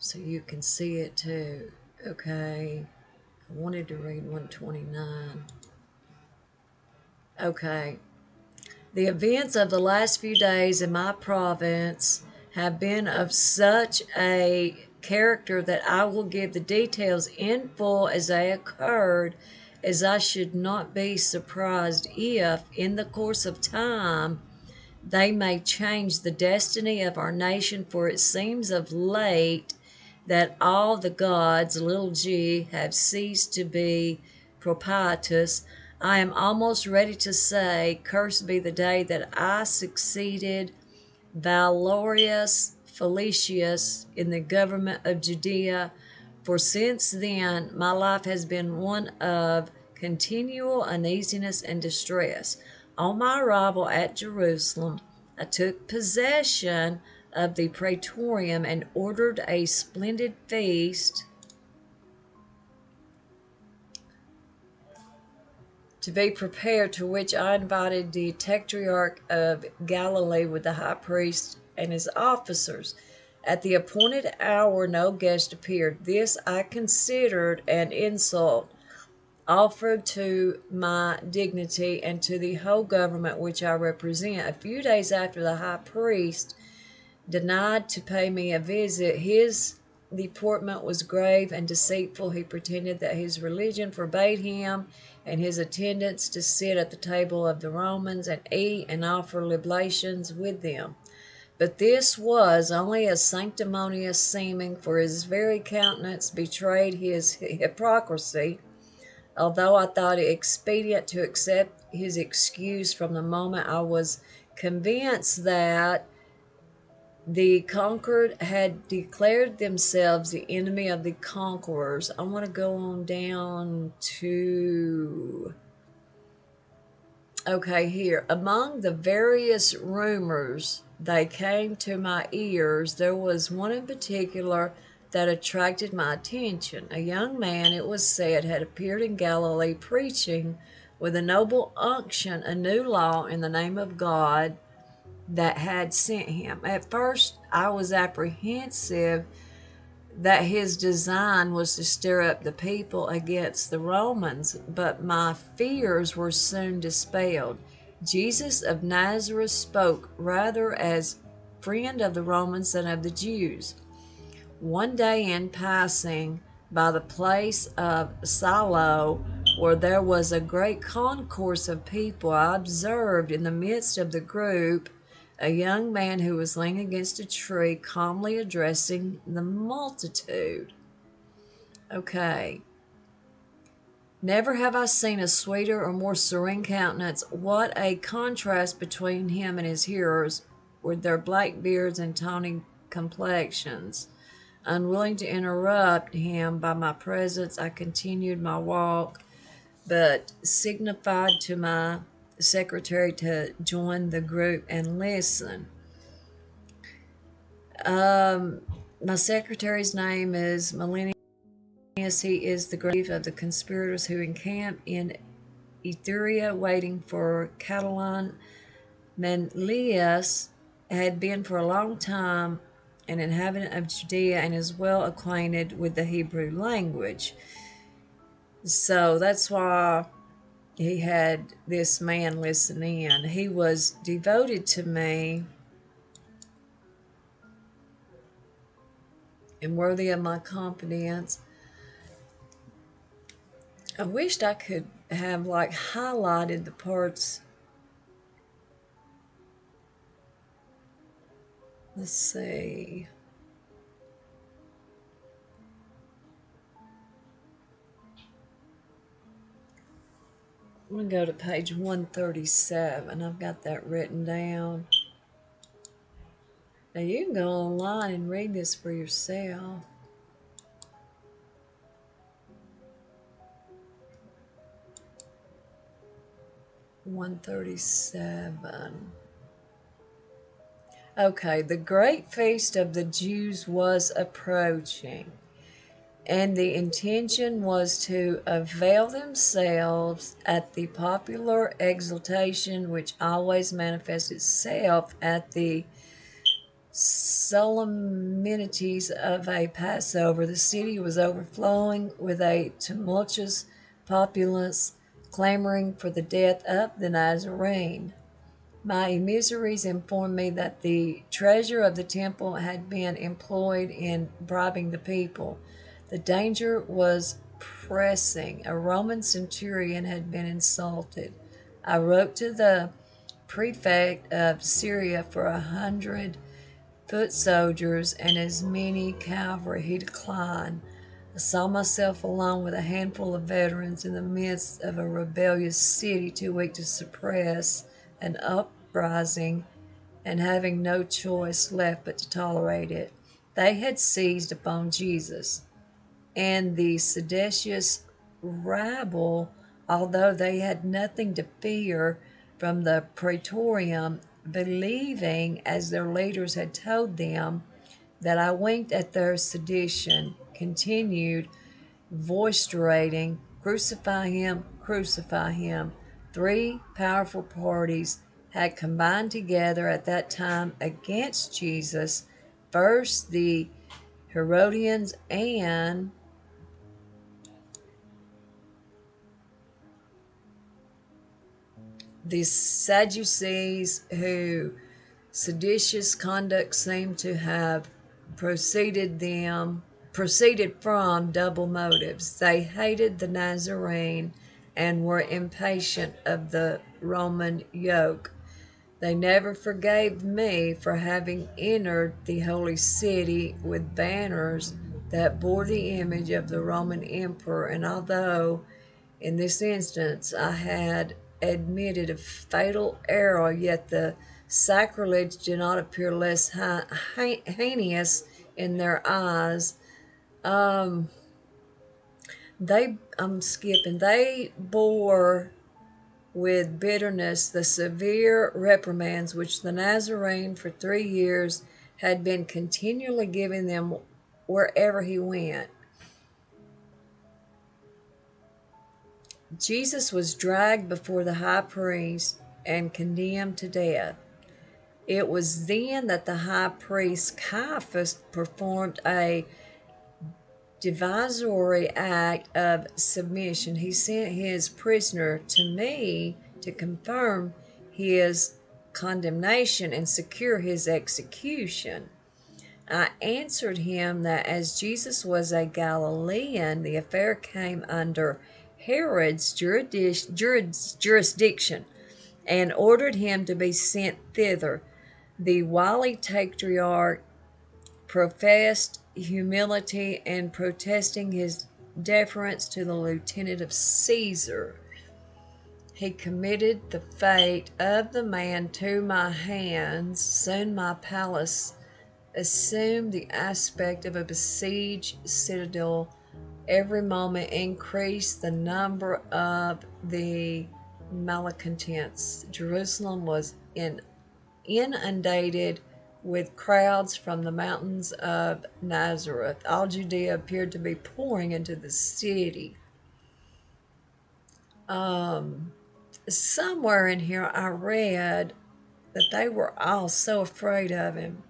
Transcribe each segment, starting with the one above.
so you can see it too. Okay, I wanted to read 129. Okay. The events of the last few days in my province have been of such a character that I will give the details in full as they occurred, as I should not be surprised if, in the course of time, they may change the destiny of our nation, for it seems of late that all the gods, little g, have ceased to be propitious. I am almost ready to say, cursed be the day that I succeeded Valerius Felicius in the government of Judea, for since then my life has been one of continual uneasiness and distress. On my arrival at Jerusalem, I took possession of the praetorium and ordered a splendid feast to be prepared, to which I invited the tetrarch of Galilee with the high priest and his officers. At the appointed hour no guest appeared. This I considered an insult offered to my dignity and to the whole government which I represent. A few days after the high priest denied to pay me a visit, his deportment was grave and deceitful. He pretended that his religion forbade him and his attendants to sit at the table of the Romans and eat and offer liblations with them. But this was only a sanctimonious seeming, for his very countenance betrayed his hypocrisy. Although I thought it expedient to accept his excuse from the moment I was convinced that the conquered had declared themselves the enemy of the conquerors. I want to go on down to, okay, here. Among the various rumors that came to my ears, there was one in particular that attracted my attention. A young man, it was said, had appeared in Galilee preaching with a noble unction a new law in the name of God that had sent him. At first, I was apprehensive that his design was to stir up the people against the Romans, but my fears were soon dispelled. Jesus of Nazareth spoke rather as friend of the Romans than of the Jews. One day, in passing by the place of Silo, where there was a great concourse of people, I observed in the midst of the group a young man who was leaning against a tree, calmly addressing the multitude. Okay. Never have I seen a sweeter or more serene countenance. What a contrast between him and his hearers, with their black beards and tawny complexions. Unwilling to interrupt him by my presence, I continued my walk, but signified to my secretary to join the group and listen. My secretary's name is Millennius. He is the chief of the conspirators who encamped in Etruria waiting for Catalan. Manlius had been for a long time an inhabitant of Judea and is well acquainted with the Hebrew language. So that's why he had this man listen in. He was devoted to me and worthy of my confidence. I wished I could have like highlighted the parts. Let's see. I'm going to go to page 137. I've got that written down. Now you can go online and read this for yourself. 137. Okay, the great feast of the Jews was approaching, and the intention was to avail themselves at the popular exultation which always manifests itself at the solemnities of a Passover, the city was overflowing with a tumultuous populace clamoring for the death of the Nazarene. My emissaries informed me that the treasurer of the temple had been employed in bribing the people. The danger was pressing. A Roman centurion had been insulted. I wrote to the prefect of Syria for 100 foot soldiers and as many cavalry. He declined. I saw myself alone with a handful of veterans in the midst of a rebellious city too weak to suppress an uprising and having no choice left but to tolerate it. They had seized upon Jesus, and the seditious rabble, although they had nothing to fear from the praetorium, believing, as their leaders had told them, that I winked at their sedition, continued vociferating, "Crucify him, crucify him." Three powerful parties had combined together at that time against Jesus. First, the Herodians and the Sadducees, who seditious conduct seemed to have proceeded from double motives. They hated the Nazarene and were impatient of the Roman yoke. They never forgave me for having entered the holy city with banners that bore the image of the Roman emperor, and although in this instance I had admitted a fatal error, yet the sacrilege did not appear less heinous in their eyes. Um, they bore with bitterness the severe reprimands which the Nazarene for 3 years had been continually giving them wherever he went. Jesus was dragged before the high priest and condemned to death. It was then that the high priest Caiaphas performed a divisory act of submission. He sent his prisoner to me to confirm his condemnation and secure his execution. I answered him that as Jesus was a Galilean, the affair came under Herod's jurisdiction and ordered him to be sent thither. The wily patriarch professed humility and protesting his deference to the lieutenant of Caesar, he committed the fate of the man to my hands. Soon my palace assumed the aspect of a besieged citadel. Every moment increased the number of the malcontents. Jerusalem was inundated with crowds from the mountains of Nazareth. All Judea appeared to be pouring into the city. Somewhere in here I read that they were all so afraid of him.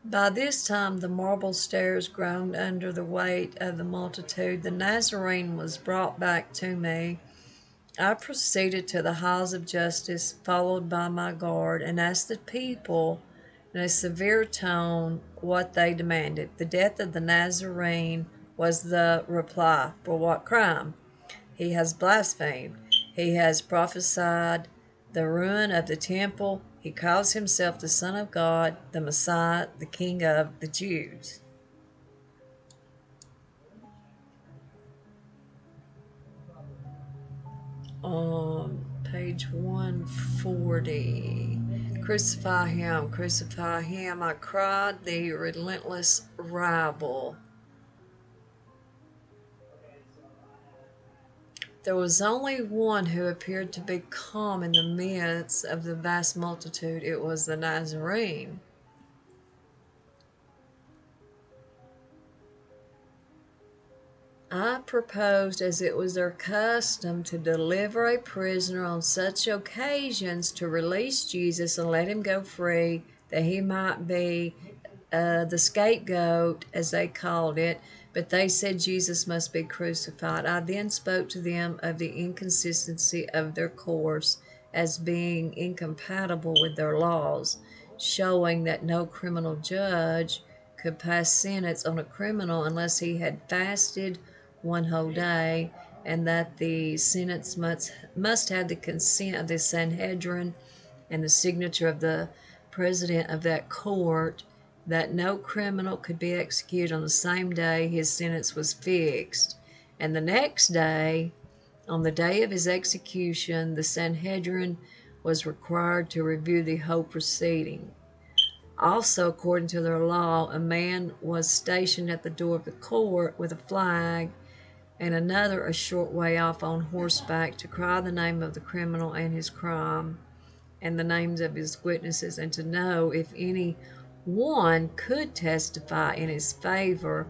By this time the marble stairs groaned under the weight of the multitude. The Nazarene was brought back to me. I proceeded to the halls of justice, followed by my guard, and asked the people in a severe tone what they demanded. The death of the Nazarene, was the reply. For what crime? He has blasphemed. He has prophesied the ruin of the temple. He calls himself the Son of God, the Messiah, the King of the Jews. On page 140, crucify him, I cried, the relentless rabble. There was only one who appeared to be calm in the midst of the vast multitude. It was the Nazarene. I proposed, as it was their custom, to deliver a prisoner on such occasions to release Jesus and let him go free, that he might be the scapegoat, as they called it, but they said Jesus must be crucified. I then spoke to them of the inconsistency of their course as being incompatible with their laws, showing that no criminal judge could pass sentence on a criminal unless he had fasted one whole day, and that the sentence must have the consent of the Sanhedrin and the signature of the president of that court, that no criminal could be executed on the same day his sentence was fixed. And the next day, on the day of his execution, the Sanhedrin was required to review the whole proceeding. Also, according to their law, a man was stationed at the door of the court with a flag, and another a short way off on horseback, to cry the name of the criminal and his crime, and the names of his witnesses, and to know if any one could testify in his favor,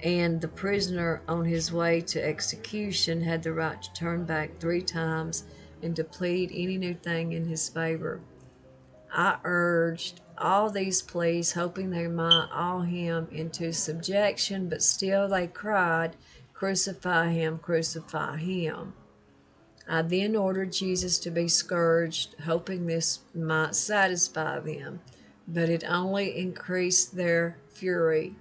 and the prisoner on his way to execution had the right to turn back 3 times and to plead any new thing in his favor. I urged all these pleas, hoping they might awe him into subjection, but still they cried, "Crucify him, crucify him." I then ordered Jesus to be scourged, hoping this might satisfy them, but it only increased their fury.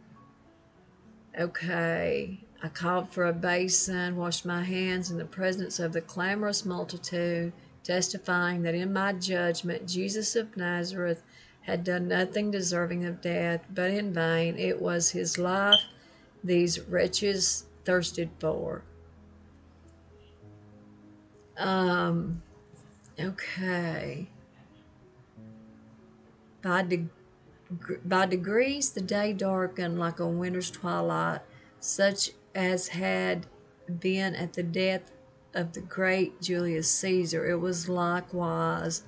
Okay, I called for a basin, washed my hands in the presence of the clamorous multitude, testifying that in my judgment Jesus of Nazareth had done nothing deserving of death, but in vain it was his life these wretches thirsted for. Okay. By, de- by degrees the day darkened like a winter's twilight, such as had been at the death of the great Julius Caesar. It was likewise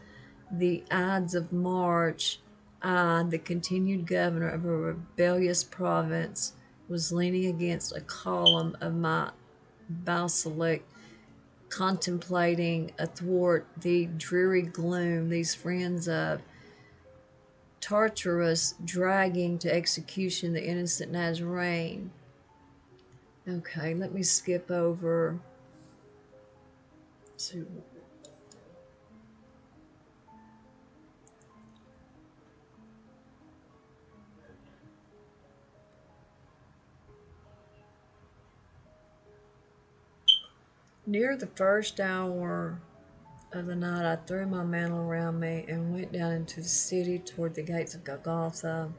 the Ides of March. I, the continued governor of a rebellious province, was leaning against a column of my basilic, contemplating athwart the dreary gloom these friends of Tartarus dragging to execution the innocent Nazarene. Okay, let me skip over to near the first hour of the night. I threw my mantle around me and went down into the city toward the gates of Golgotha.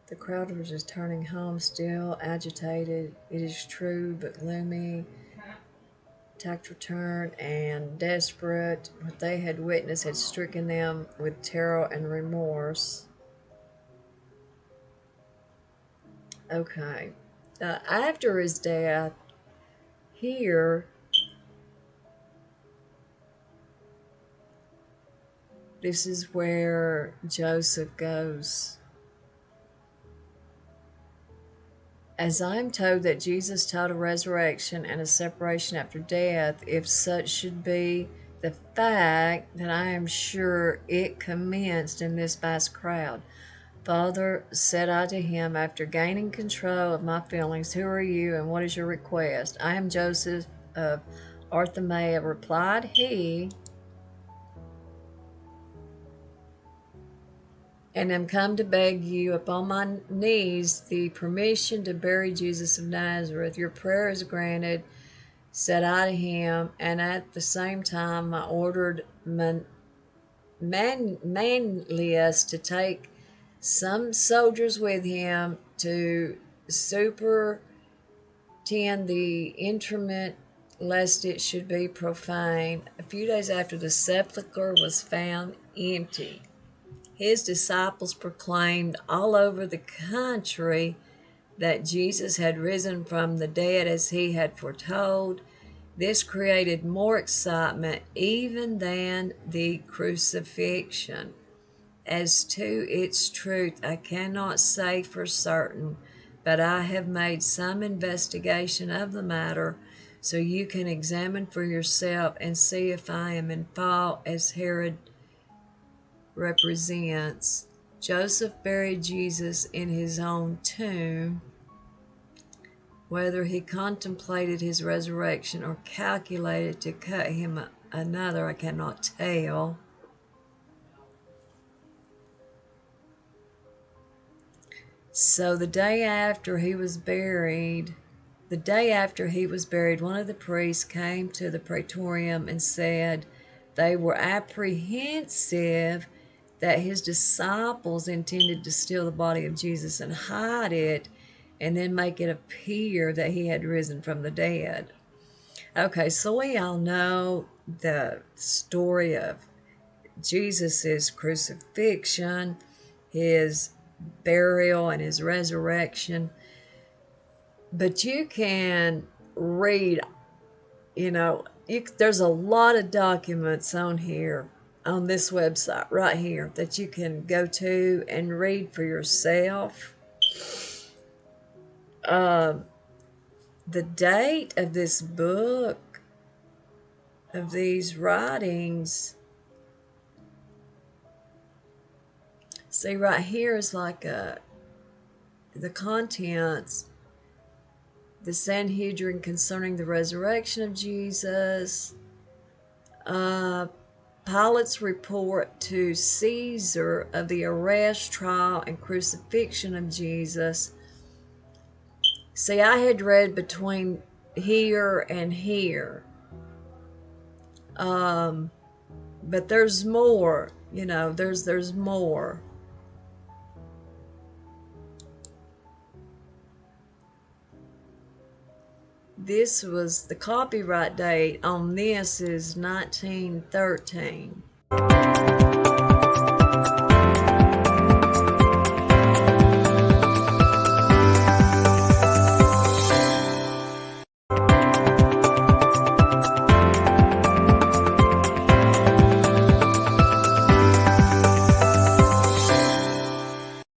The crowd was returning home, still agitated, it is true, but gloomy, taciturn, and desperate. What they had witnessed had stricken them with terror and remorse. Okay. After his death, here, this is where Joseph goes. As I am told that Jesus taught a resurrection and a separation after death, if such should be the fact, then I am sure it commenced in this vast crowd. "Father," said I to him, after gaining control of my feelings, "who are you, and what is your request?" "I am Joseph of Arimathea," replied he, "and am come to beg you upon my knees the permission to bury Jesus of Nazareth. Your prayer is granted," said I to him, and at the same time I ordered Manlius to take some soldiers with him to superintend the interment, lest it should be profane. A few days after, the sepulchre was found empty. His disciples proclaimed all over the country that Jesus had risen from the dead as he had foretold. This created more excitement even than the crucifixion. As to its truth, I cannot say for certain, but I have made some investigation of the matter, so you can examine for yourself and see if I am in fault as Herod represents. Joseph buried Jesus in his own tomb. Whether he contemplated his resurrection or calculated to cut him another, I cannot tell. So the day after he was buried, one of the priests came to the praetorium and said they were apprehensive that his disciples intended to steal the body of Jesus and hide it and then make it appear that he had risen from the dead. Okay, so we all know the story of Jesus's crucifixion, his burial, and his resurrection. But you can read, there's a lot of documents on here, on this website right here, that you can go to and read for yourself. The date of this book, of these writings, see right here is like the contents. The Sanhedrin concerning the resurrection of Jesus. Pilate's report to Caesar of the arrest, trial, and crucifixion of Jesus. See, I had read between here and here. But there's more, there's more. This was the copyright date on this is 1913.